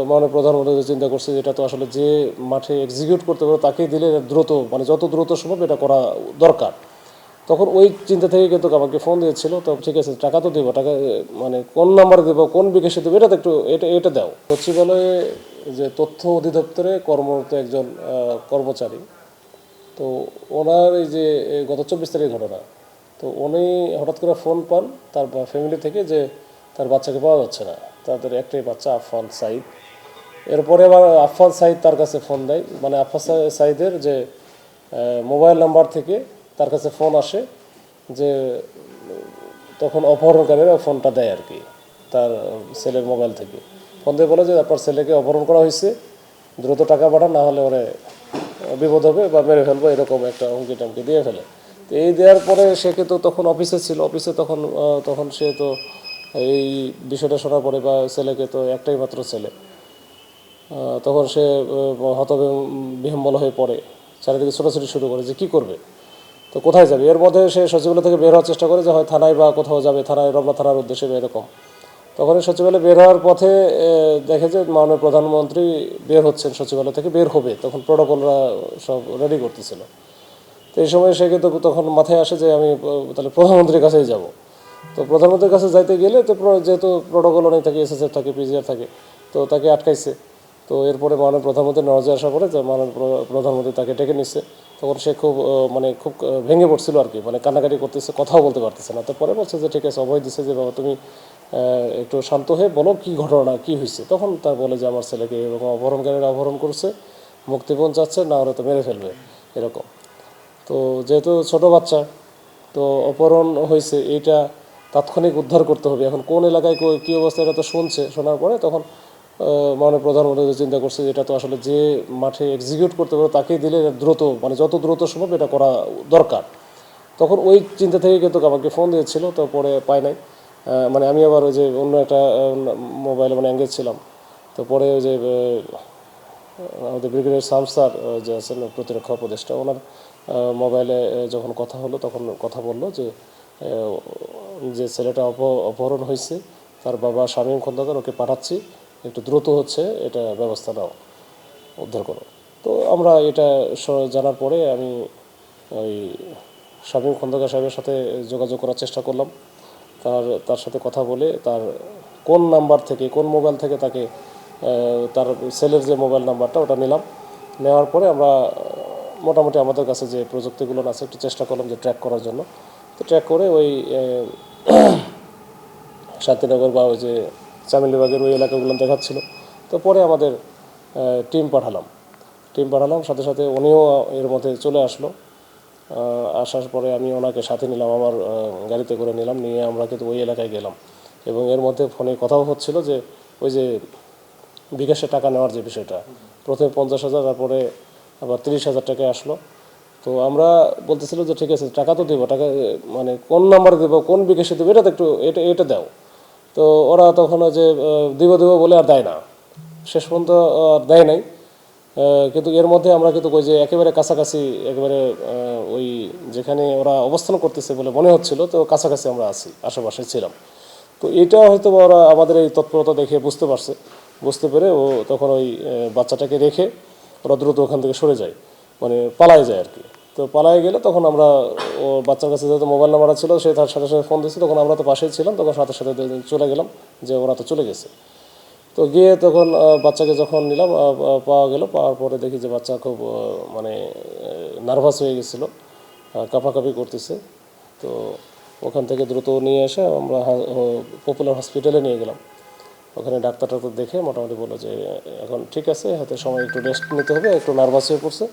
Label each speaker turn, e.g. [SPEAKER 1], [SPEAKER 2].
[SPEAKER 1] মাননীয় প্রধানমন্ত্রী চিন্তা করছে যেটা তো আসলে যে মাঠে এক্সিকিউট করতে পারে তাকেই দিলে দ্রুত মানে যত দ্রুত সম্ভব এটা করা দরকার। তখন ওই চিন্তা থেকে কিন্তু আমাকে ফোন দিয়েছিল, তো ঠিক আছে টাকা তো দেবো, টাকা মানে কোন নাম্বারে দেবো কোন বিকাশে দেবো এটা তো একটু এটা দাও। সচিবালয়ে যে তথ্য অধিদপ্তরে কর্মরত একজন কর্মচারী, তো ওনার এই যে গত 24 তারিখ ঘটনা, তো উনি হঠাৎ করে ফোন পান তার ফ্যামিলি থেকে যে তার বাচ্চাকে পাওয়া যাচ্ছে না, তাদের একটাই বাচ্চা আফফান সাইদ। এরপরে আবার আফফান সাইদ তার কাছে ফোন দেয়, মানে আফফান সাইদের যে মোবাইল নাম্বার থেকে তার কাছে ফোন আসে যে তখন অপহরণকারীরা ফোনটা দেয় আর কি তার ছেলের মোবাইল থেকে ফোন দিয়ে বলে যে আপনার ছেলেকে অপহরণ করা হয়েছে, দ্রুত টাকা পাঠান, না হলে ওরে বিপদ হবে বা মেরে ফেলবো, এরকম একটা হুমকি টামকি দিয়ে ফেলে। তো এই দেওয়ার পরে সে কিন্তু তখন অফিসে ছিল, অফিসে তখন তখন সে তো এই বিষয়টা শোনার পরে বা ছেলেকে তো একটাই মাত্র ছেলে, তখন সে হতবিহ্বল হয়ে পড়ে, চারিদিকে ছোটাছুটি শুরু করে যে কী করবে, তো কোথায় যাবে। এর মধ্যে সে সচিবালয় থেকে বের হওয়ার চেষ্টা করে যে হয় থানায় বা কোথাও যাবে, থানায় রমনা থানার উদ্দেশ্যে এরকম। তখন সচিবালয়ে বের হওয়ার পথে দেখে যে মাননীয় প্রধানমন্ত্রী বের হচ্ছেন, সচিবালয় থেকে বের হবে, তখন প্রোটোকলরা সব রেডি করতেছিল। তো এই সময় সে কিন্তু তখন মাথায় আসে যে আমি তাহলে প্রধানমন্ত্রীর কাছেই যাব। তো প্রধানমন্ত্রীর কাছে যাইতে গেলে তো যেহেতু প্রোটোকল অনেক থাকে, এসএসএফ থাকে, পিজিআর থাকে, তো তাকে আটকাইছে। তো এরপরে মাননীয় প্রধানমন্ত্রী নজরে আসার পরে যে মাননীয় প্রধানমন্ত্রী তাকে ডেকে নিচ্ছে, তখন সে খুব মানে খুব ভেঙে পড়ছিল আর কি, মানে কান্নাকাটি করতেছে, কথাও বলতে পারতেছে না। তারপরে বলছে যে ঠিক আছে, অভয় দিচ্ছে যে বাবা তুমি একটু শান্ত হয়ে বলো কী ঘটনা কী হয়েছে। তখন তা বলে যে আমার ছেলেকে এরকম অপহরণকারীরা অপহরণ করছে, মুক্তিপণ চাচ্ছে, না হলে তো মেরে ফেলবে এরকম। তো যেহেতু ছোট বাচ্চা, তো অপহরণ হয়েছে, এইটা তাৎক্ষণিক উদ্ধার করতে হবে। এখন কোন এলাকায় কী অবস্থা এটা তো শুনছে, শোনার পরে তখন মাননীয় প্রধানমন্ত্রী চিন্তা করছে যেটা তো আসলে যে মাঠে এক্সিকিউট করতে পারে তাকেই দিলে দ্রুত মানে যত দ্রুত সম্ভব এটা করা দরকার। তখন ওই চিন্তা থেকে কিন্তু আমাকে ফোন দিয়েছিল, তো পরে পাই নাই। মানে আমি আবার ওই যে অন্য একটা মোবাইলে মানে এঙ্গেজ ছিলাম। তো পরে ওই যে আমাদের ব্রিগেডিয়ার শাম স্যার যে আছেন প্রতিরক্ষা উপদেষ্টা, ওনার মোবাইলে যখন কথা হলো তখন কথা বললো যে যে ছেলেটা অপহরণ হয়েছে তার বাবা শামীম খন্দকার, ওকে পাঠাচ্ছি, একটু দ্রুত হচ্ছে এটা ব্যবস্থা নাও, উদ্ধার করো। তো আমরা এটা জানার পরে আমি ওই শামীম খন্দকার সাহেবের সাথে যোগাযোগ করার চেষ্টা করলাম, তার সাথে কথা বলে তার কোন নাম্বার থেকে কোন মোবাইল থেকে তাকে তার সেলের যে মোবাইল নাম্বারটা ওটা নিলাম। নেওয়ার পরে আমরা মোটামুটি আমাদের কাছে যে প্রযুক্তিগুলো আছে একটু চেষ্টা করলাম যে ট্র্যাক করার জন্য। তো ট্র্যাক করে ওই শান্তিনগর বা ওই যে চামেলিবাগের ওই এলাকাগুলো দেখাচ্ছিল। তো পরে আমাদের টিম পাঠালাম, সাথে সাথে উনিও এর মধ্যে চলে আসলো। আসার পরে আমি ওনাকে সাথে নিলাম, আমার গাড়িতে করে নিলাম, নিয়ে আমরা কিন্তু ওই এলাকায় গেলাম। এবং এর মধ্যে ফোনে কথাও হচ্ছিল যে ওই যে বিকাশে টাকা নেওয়ার যে বিষয়টা, প্রথমে 50,000, তারপরে আবার 30,000 টাকায় আসলো। তো আমরা বলতেছিল যে ঠিক আছে টাকা তো দেবো, টাকা মানে কোন নাম্বারে দেবো কোন বিকাশে দেবো এটা তো একটু এটা দাও। তো ওরা তখন যে দিব বলে আর দেয় না, শেষ পর্যন্ত আর দেয় নাই। কিন্তু এর মধ্যে আমরা কিন্তু ওই যে একেবারে কাছাকাছি, একেবারে ওই যেখানে ওরা অবস্থান করতেছে বলে মনে হচ্ছিল, তো কাছাকাছি আমরা আশেপাশে ছিলাম। তো এটা হয়তো ওরা আমাদের এই তৎপরতা দেখে বুঝতে পেরে ও তখন ওই বাচ্চাটাকে রেখে ওরা দ্রুত ওখান থেকে সরে যায়, মানে পালায় যায় আর কি। তো পালায় গেলে তখন আমরা ও বাচ্চার কাছে যেহেতু মোবাইল নাম্বার ছিল, সে তার সাথে সাথে ফোন দিয়েছে, তখন আমরা তো পাশেই ছিলাম, তখন সাথে সাথে চলে গেলাম যে ওরা তো চলে গেছে। তো গিয়ে তখন বাচ্চাকে যখন নিলাম, পাওয়া গেল, পাওয়ার পরে দেখি যে বাচ্চা খুব মানে নার্ভাস হয়ে গেছিলো, কাঁপাকাঁপি করতেছে। তো ওখান থেকে দ্রুত নিয়ে এসে আমরা পপুলার হসপিটালে নিয়ে গেলাম। ওখানে ডাক্তার দেখে মোটামুটি বললো যে এখন ঠিক আছে, হয়তো সময় একটু রেস্ট নিতে হবে, একটু নার্ভাস হয়ে পড়ছে।